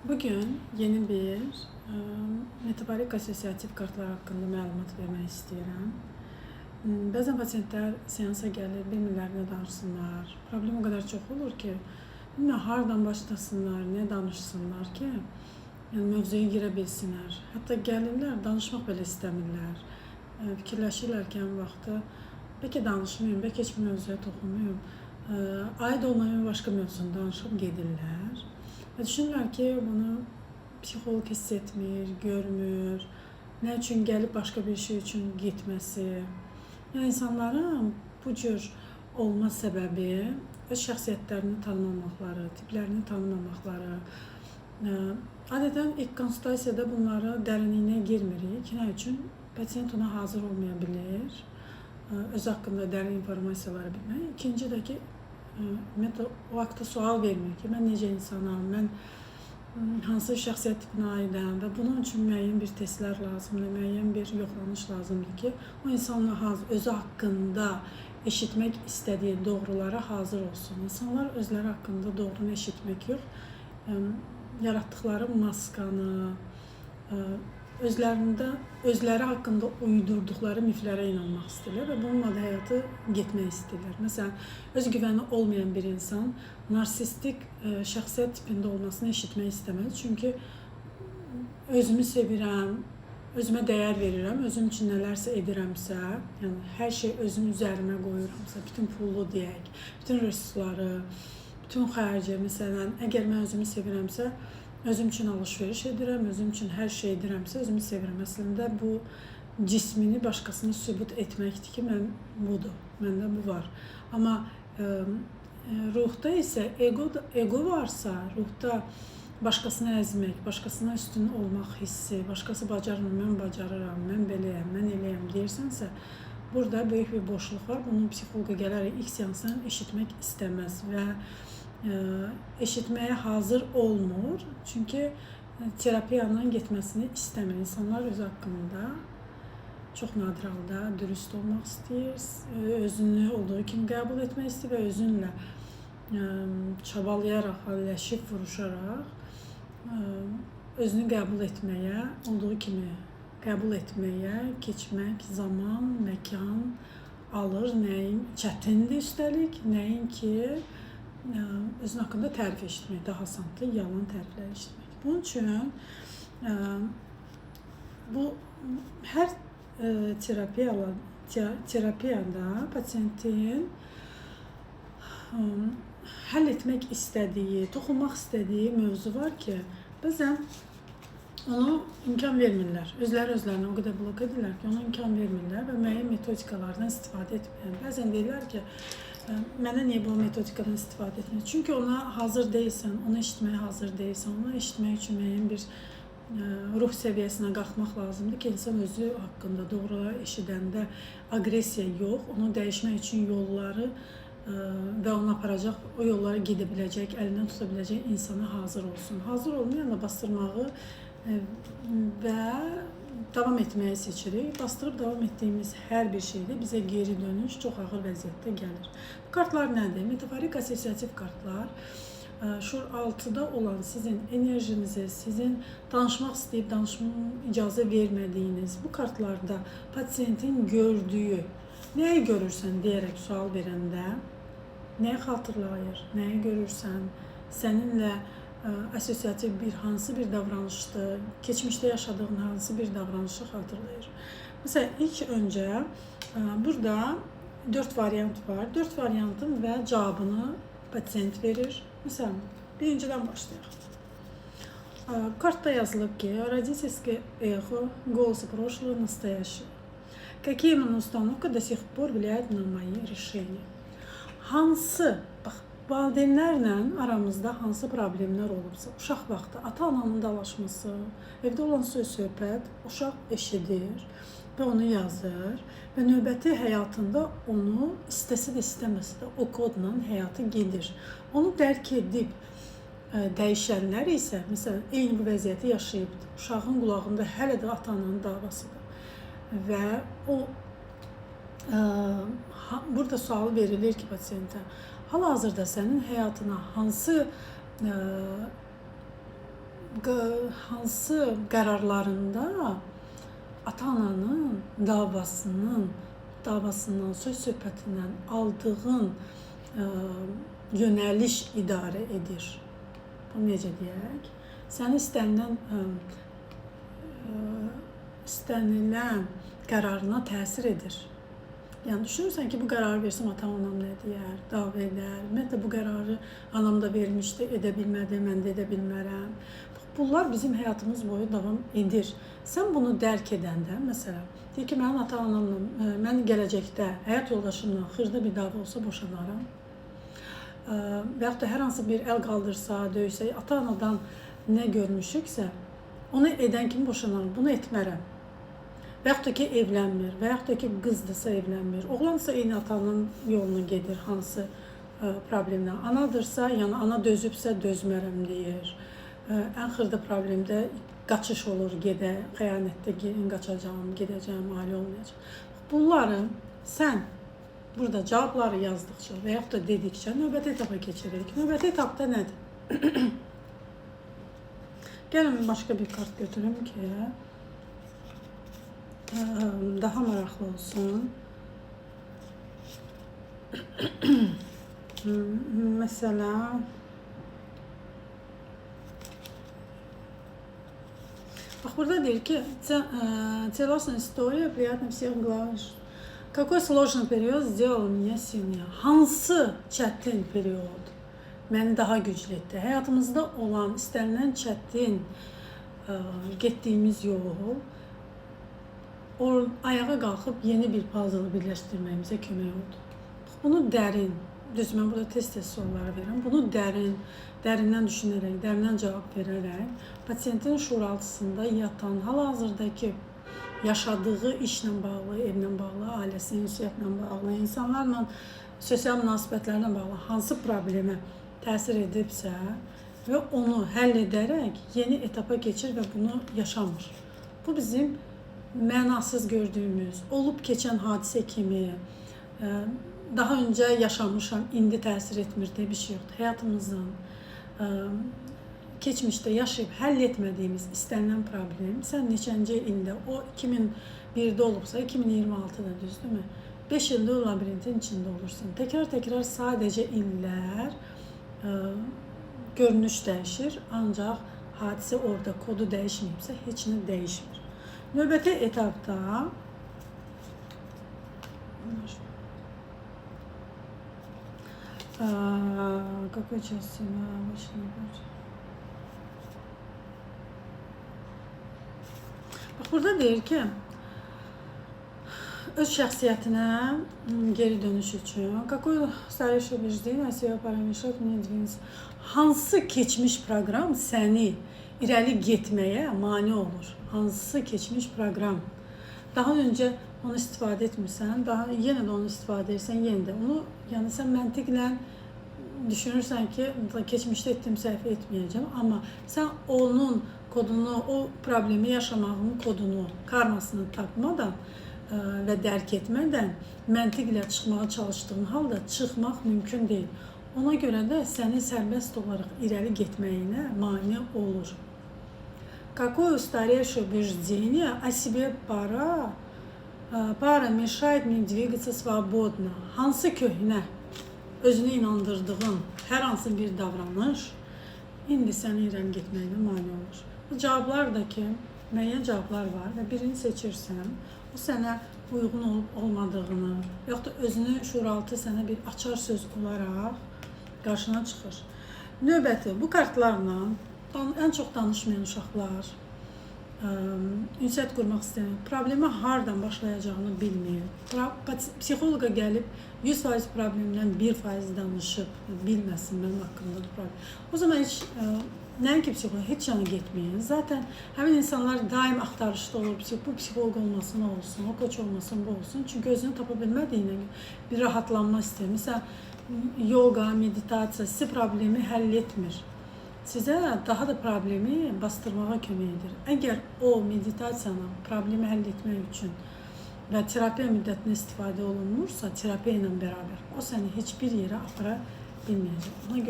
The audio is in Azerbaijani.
Bugün yeni bir metabolik asosiyativ kartlar haqqında məlumat vermək istəyirəm. Bəzən pasientlər seansa gəlir, bilmirlər nə danışsınlar. Problem o qədər çox olur ki, bilmirlər hardan başlasınlar, nə danışsınlar ki, yəni mövzuya girə bilsinlər. Hətta gəlirlər, danışmaq belə istəmirlər. Fikirləşirlər ki, ən vaxtı bəlkə danışmayım, bəlkə heç bir mövzuya toxunmayım. Aid olmayan başqa mövzunu danışıb gedirlər. Və düşünürlər ki, bunu psixoloq hiss etmir, görmür, nə üçün gəlib başqa bir şey üçün getməsi. Yəni, insanların bu cür olma səbəbi öz şəxsiyyətlərini tanımamaqları, tiplərini tanımamaqları. Adətən ilk konsultasiyada bunları dərinliyinə girmirik. Nə üçün? Pasient ona hazır olmaya bilir, öz haqqında dərin informasiyaları bilmək. İkinci də ki, o haqda sual vermir ki, mən necə insanam, mən hansı şəxsiyyət tipinə aidəm və bunun üçün müəyyən bir testlər lazımdır, müəyyən bir yoxlanış lazımdır ki, o insanla özü haqqında eşitmək istədiyi doğrulara hazır olsun. İnsanlar özləri haqqında doğrunu eşitmək yox, yaratdıqları maskanı, özləri haqqında uydurduqları miflərə inanmaq istəyirlər və bununla da həyatı getmək istəyirlər. Məsələn, öz güvəni olmayan bir insan narsistik şəxsiyyət tipində olmasını eşitmək istəməz. Çünki özümü sevirəm, özümə dəyər verirəm, özüm üçün nələrsə edirəmsə, yəni hər şey özüm üzərimə qoyuramsa, bütün pulu deyək, bütün resursları, bütün xərci, məsələn, əgər mən özümü sevirəmsə, özüm üçün alış-veriş edirəm, özüm üçün hər şey edirəmsə, özümü sevirəm. Əslində, bu cismini başqasına sübut etməkdir ki, mən budur, məndə bu var. Amma ruhda isə ego varsa, ruhda başqasını əzmək, başqasına üstün olmaq hissi, başqası bacarmır, mən bacarıram, mən beləyəm, mən eləyəm deyirsənsə, burada böyük bir boşluq var. Bunu psixoloqa gələrək ilk seansdan eşitmək istəməz və eşitməyə hazır olmur. Çünki terapiyanın getməsini istəmir. İnsanlar öz haqqında çox nadir halda dürüst olmaq istəyir, özünü olduğu kimi qəbul etmək istəyir və özünlə çabalayaraq, halləşib, vuruşaraq özünü qəbul etməyə, olduğu kimi qəbul etməyə, keçmək zaman, məkan alır. Nəyin çətindir üstəlik, nəyin ki özün haqqında tərif eşitmək daha asandır, yalan təriflər eşitmək. Bunun üçün bu hər terapiyada pasientin həll etmək istədiyi, toxunmaq istədiyi mövzu var ki, bəzən onu imkan vermirlər. Özlərinə o qədər blok edirlər ki, ona imkan vermirlər və müəyyən metodikalardan istifadə etmirlər. Bəzən deyirlər ki, mənə niyə bu metodikadan istifadə etmir? Çünki ona hazır deyilsən, onu eşitməyə hazır deyilsən, onu eşitmək üçün müəyyən bir ruh səviyyəsinə qalxmaq lazımdır ki, insan özü haqqında doğruları eşidəndə aqressiya yox, onu dəyişmək üçün yolları və onu aparacaq, o yollara gedə biləcək, əlindən tuta biləcək insana hazır olsun. Hazır olmayan da bastırmağı və davam etməyi seçirik. Bastırıb davam etdiyimiz hər bir şeydə bizə geri dönüş çox ağır vəziyyətdə gəlir. Bu kartlar nədir? Metaforik asosiyativ kartlar şuur 6-da olan sizin enerjinizi, sizin danışmaq istəyib danışmaq icazə vermədiyiniz bu kartlarda pasientin gördüyü, nəyi görürsən deyərək sual verəndə, nəyi xatırlayır, nəyi görürsən, səninlə asosiyativ hansı bir davranışdır, keçmişdə yaşadığın hansı bir davranışı xatırlayır. Məsələn, ilk öncə burada 4 variant var. 4 variantın və cavabını pasient verir. Məsələn, birincidən başlayaq. Kartda yazılıb ki, родительское эхо, голос прошлого, настоящего. Какие именно установки до сих пор влияют на мои решения? Hansı, bax, valideynlərlə aramızda hansı problemlər olubsa, uşaq vaxtı ata-ananın dalaşması, evdə olan söz-söhbət, uşaq eşidir və onu yazır və növbəti həyatında onu istəsə də istəməsə də o kodla həyatı gedir. Onu dərk edib dəyişənlər isə, məsələn, eyni bu vəziyyəti yaşayıbdır. Uşağın qulağında hələ də ata-ananın davasıdır və o burada sual verilir ki pasiyentə, hal-hazırda sənin həyatına hansı hansı qərarlarında ata-ananın davasından, söz söhbətindən aldığın yönəliş idarə edir. Bu necə deyək? Səni istənilən qərarına təsir edir. Yəni düşünürsən ki, bu qərarı versəm ata-anam nə deyər, dava edər. Ümumiyyətlə bu qərarı anam da vermişdi, edə bilmədi, mən də edə bilmərəm. Bunlar bizim həyatımız boyu davam edir. Sən bunu dərk edəndə, məsələn, deyir ki, mənim ata-anamla, mən gələcəkdə həyat yoldaşımla xırda bir dava olsa boşanaram. Və yaxud da hər hansı bir əl qaldırsa, döysə, ata-anadan nə görmüşüksə, onu edən kimi boşanaram, bunu etmərəm. Və yaxud da ki, evlənmir, və yaxud da ki, qızdırsa evlənmir, oğlansa eyni atanın yoluna gedir, hansı problemlə. Anadırsa, yəni ana dözübsə dözmərəm deyir. Ən xırda problemdə qaçış olur, xəyanətdə qaçacağım, gedəcəm, ailə olmayacaq. Bunları sən burada cavabları yazdıqca və yaxud da dedikcə növbəti etapa keçirik. Növbəti etapda nədir? Gəlin başqa bir kart götürüm ki, daha maraqlı olsun. Mesela bak burada deyir ki, целостная история, приятно всех главных. Какой сложный период сделал меня сильнее? Hansı çətin period məni daha güclü etdi? Həyatımızda olan istənilən çətin getdiyimiz yol ayağa qalxıb yeni bir puzzle birləşdirməyimizə kömək oldu. Bunu dərin, düz mən burada test soruları verirəm. Bunu dərindən düşünərək, dərindən cavab verərək pasiyentin şuuraltısında yatan, hal-hazırdakı yaşadığı işlə bağlı, evlə bağlı, ailəsinin ünsiyyətlə bağlı, insanlarla sosial münasibətlərlə bağlı hansı problemə təsir edibsə və onu həll edərək yeni etapa keçir və bunu yaşamır. Bu bizim mənasız gördüyümüz, olub keçən hadisə kimi, daha öncə yaşamışam, indi təsir etmir deyə bir şey yoxdur. Həyatımızın keçmişdə yaşayıb həll etmədiyimiz istənilən problem, sən neçənci ildə, o 2001-də olubsa, 2026-da düzdürmü? 5 ildə o labirintin içində olursun. Təkrar sadəcə illər görünüş dəyişir, ancaq hadisə orada, kodu dəyişməyibsə, heç nə dəyişmir. Növbəti etapda какой части обычно? Bax burada deyir ki, öz şəxsiyyətinə geri dönüş üçün какой старейшее убеждение себя перемешать мне двинется? Hansı keçmiş proqram səni irəli getməyə mane olur? Hansı keçmiş proqram? Daha öncə onu istifadə etmirsən, yenə də onu istifadə edirsən, yenə də onu, yəni sən məntiqlə düşünürsən ki, keçmişdə etdiyim səhvi etməyəcəm, amma sən onun kodunu, o problemi yaşamağın kodunu, karmasını tapmadan və dərk etmədən məntiqlə çıxmağa çalışdığın halda çıxmaq mümkün deyil. Ona görə də səni sərbəst olaraq irəli getməyinə mane olur. Какое устаревшее убеждение о себе пара мешает мне двигаться свободно? Hansı köhnə, özünə inandırdığın hər hansı bir davranış indi səni irəli getməyinə mane olur. Bu cavablardakı müəyyən cavablar var və birini seçirsən, o sənə uyğun olub olmadığını, yaxud da özünü şuuraltı sənə bir açar söz olaraq qarşına çıxır. Növbəti, bu kartlarla ən çox danışmayan uşaqlar, ünsiyyət qurmaq istəyən, problemi hardan başlayacağını bilmir. Psixoloqa gəlib 100% problemdən 1% danışıb, bilməsin mənim haqqımda problem. O zaman heç, nəinki psixoloq, heç yana getməyin. Zaten həmin insanlar daim axtarışda olur, bu psixoloq olmasın, o olsun, o koç olmasın, bu olsun. Çünki özünü tapa bilmədiyinə bir rahatlanma istəyir. Məsələn, yoga, meditasiya sizə problemi həll etmir. Sizə daha da problemi bastırmağa kömək edir. Əgər o meditasiyanın problemi həll etmək üçün və terapiya müddətində istifadə olunmursa, terapiya ilə bərabər, o səni heç bir yerə apara bilməyəcək.